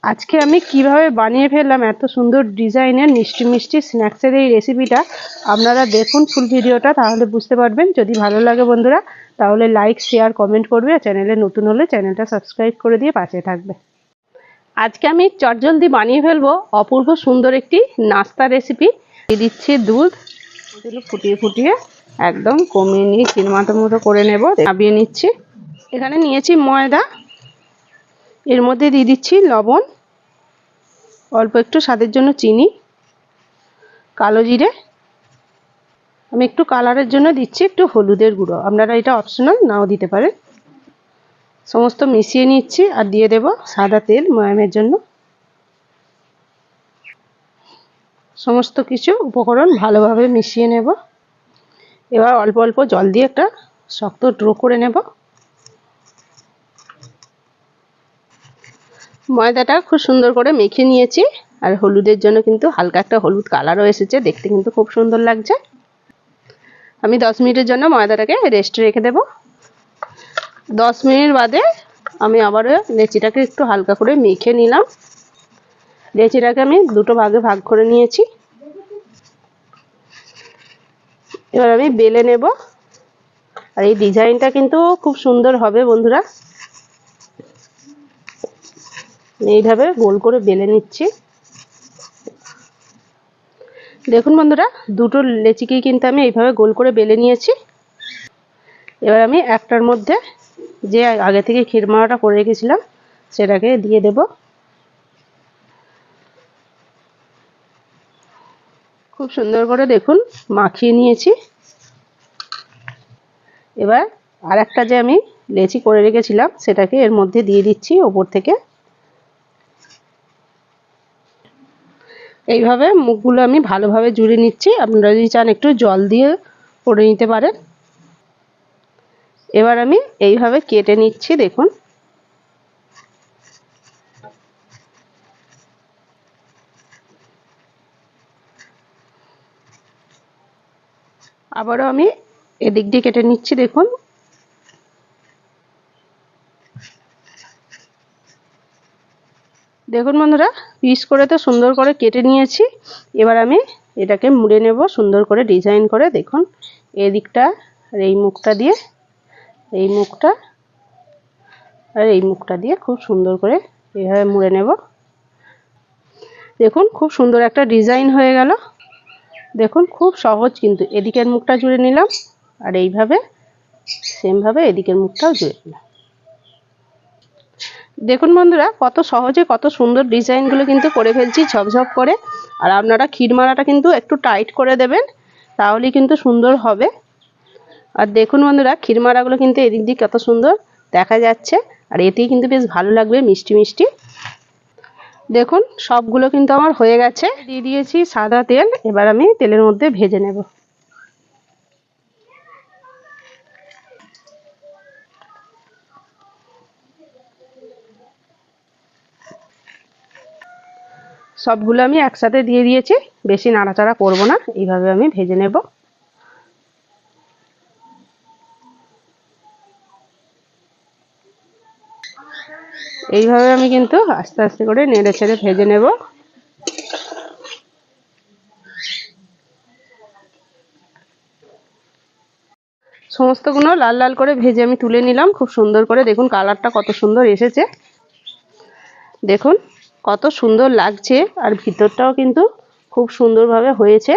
আজকে আমি কিভাবে বানিয়ে ফেললাম এত সুন্দর ডিজাইনের মিষ্টি মিষ্টি স্ন্যাক্সের এই রেসিপিটা। আপনারা দেখুন ফুল ভিডিওটা, তাহলে বুঝতে পারবেন। যদি ভালো লাগে বন্ধুরা তাহলে লাইক শেয়ার কমেন্ট করবে, আর চ্যানেলে নতুন হলে চ্যানেলটা সাবস্ক্রাইব করে দিয়ে পাশে থাকবে। আজকে আমি চটজলদি বানিয়ে ফেলবো অপূর্ব সুন্দর একটি নাস্তা রেসিপি। দিয়ে দিচ্ছি দুধ, ফুটিয়ে ফুটিয়ে একদম কমিয়ে নিয়ে চিনমাটার মতো করে নেব, নাবিয়ে নিচ্ছি। এখানে নিয়েছি ময়দা, এর মধ্যে দিয়ে দিচ্ছি লবণ, অল্প একটু স্বাদের জন্য চিনি, কালো জিরে, আমি একটু কালারের জন্য দিচ্ছি একটু হলুদের গুঁড়ো, আপনারা এটা অপশনাল নাও দিতে পারেন। সমস্ত মিশিয়ে নিচ্ছি আর দিয়ে দেব সাদা তেল ময়ামের জন্য। সমস্ত কিছু উপকরণ ভালোভাবে মিশিয়ে নেব। এবার অল্প অল্প জল দিয়ে একটা শক্ত ড্রো করে নেব। ময়দাটা খুব সুন্দর করে মেখে নিয়েছি, আর হলুদের জন্য কিন্তু হালকা একটা হলুদ কালারও এসেছে, দেখতে কিন্তু খুব সুন্দর লাগছে। আমি 10 মিনিটের জন্য ময়দাটাকে রেস্টে রেখে দেব। 10 মিনিট বাদে আমি আবারও লেচিটাকে একটু হালকা করে মেখে নিলাম। লেচিটাকে আমি দুটো ভাগে ভাগ করে নিয়েছি। এবার আমি বেলে নেব, আর এই ডিজাইনটা কিন্তু খুব সুন্দর হবে বন্ধুরা। এইভাবে গোল করে বেলে নিচ্ছি। দেখুন বন্ধুরা, দুটো লেচিকেই কিন্তু আমি এইভাবে গোল করে বেলে নিয়েছি। এবার আমি একটার মধ্যে যে আগে থেকে ক্ষীরমালাটা করে রেখেছিলাম সেটাকে দিয়ে দেব। খুব সুন্দর করে দেখুন মাখিয়ে নিয়েছি। এবার আর একটা যে আমি লেচি করে রেখেছিলাম সেটাকে এর মধ্যে দিয়ে দিচ্ছি ওপর থেকে। এইভাবে মুখগুলো আমি ভালোভাবে জুড়ে নিচ্ছি, আপনারা যদি চান একটু জল দিয়ে করে নিতে পারেন। এবার আমি এইভাবে কেটে নিচ্ছি, দেখুন। আবারও আমি এদিক দিয়ে কেটে নিচ্ছি, দেখুন। দেখুন বন্ধুরা, পিস করে তো সুন্দর করে কেটে নিয়েছি। এবার আমি এটাকে মুড়ে নেব সুন্দর করে ডিজাইন করে। দেখুন এদিকটা আর এই মুখটা দিয়ে, এই মুখটা আর এই মুখটা দিয়ে খুব সুন্দর করে এইভাবে মুড়ে নেব। দেখুন খুব সুন্দর একটা ডিজাইন হয়ে গেল। দেখুন খুব সহজ, কিন্তু এদিকের মুখটা জুড়ে নিলাম আর এইভাবে সেমভাবে এদিকের মুখটাও জুড়ে নিলাম। দেখুন বন্ধুরা কত সহজে কত সুন্দর ডিজাইনগুলো কিন্তু করে ফেলছি ঝকঝক করে। আর আপনারা ক্ষীরমালাটা কিন্তু একটু টাইট করে দেবেন, তাহলেই কিন্তু সুন্দর হবে। আর দেখুন বন্ধুরা ক্ষীরমালাগুলো কিন্তু এদিক দিয়ে কত সুন্দর দেখা যাচ্ছে, আর এতেই কিন্তু বেশ ভালো লাগবে মিষ্টি মিষ্টি। দেখুন সবগুলো কিন্তু আমার হয়ে গেছে। দিয়ে দিয়েছি সাদা তেল, এবার আমি তেলের মধ্যে ভেজে নেব। সবগুলো আমি একসাথে দিয়ে দিয়েছি, বেশি নাড়াচাড়া করব না, এইভাবে আমি ভেজে নেব। এইভাবে আমি কিন্তু আস্তে আস্তে করে নেড়ে ছেড়ে ভেজে নেব। সমস্তগুলো লাল লাল করে ভেজে আমি তুলে নিলাম খুব সুন্দর করে। দেখুন কালারটা কত সুন্দর এসেছে, দেখুন কত সুন্দর লাগছে, আর ভিতরটাও কিন্তু খুব সুন্দরভাবে হয়েছে।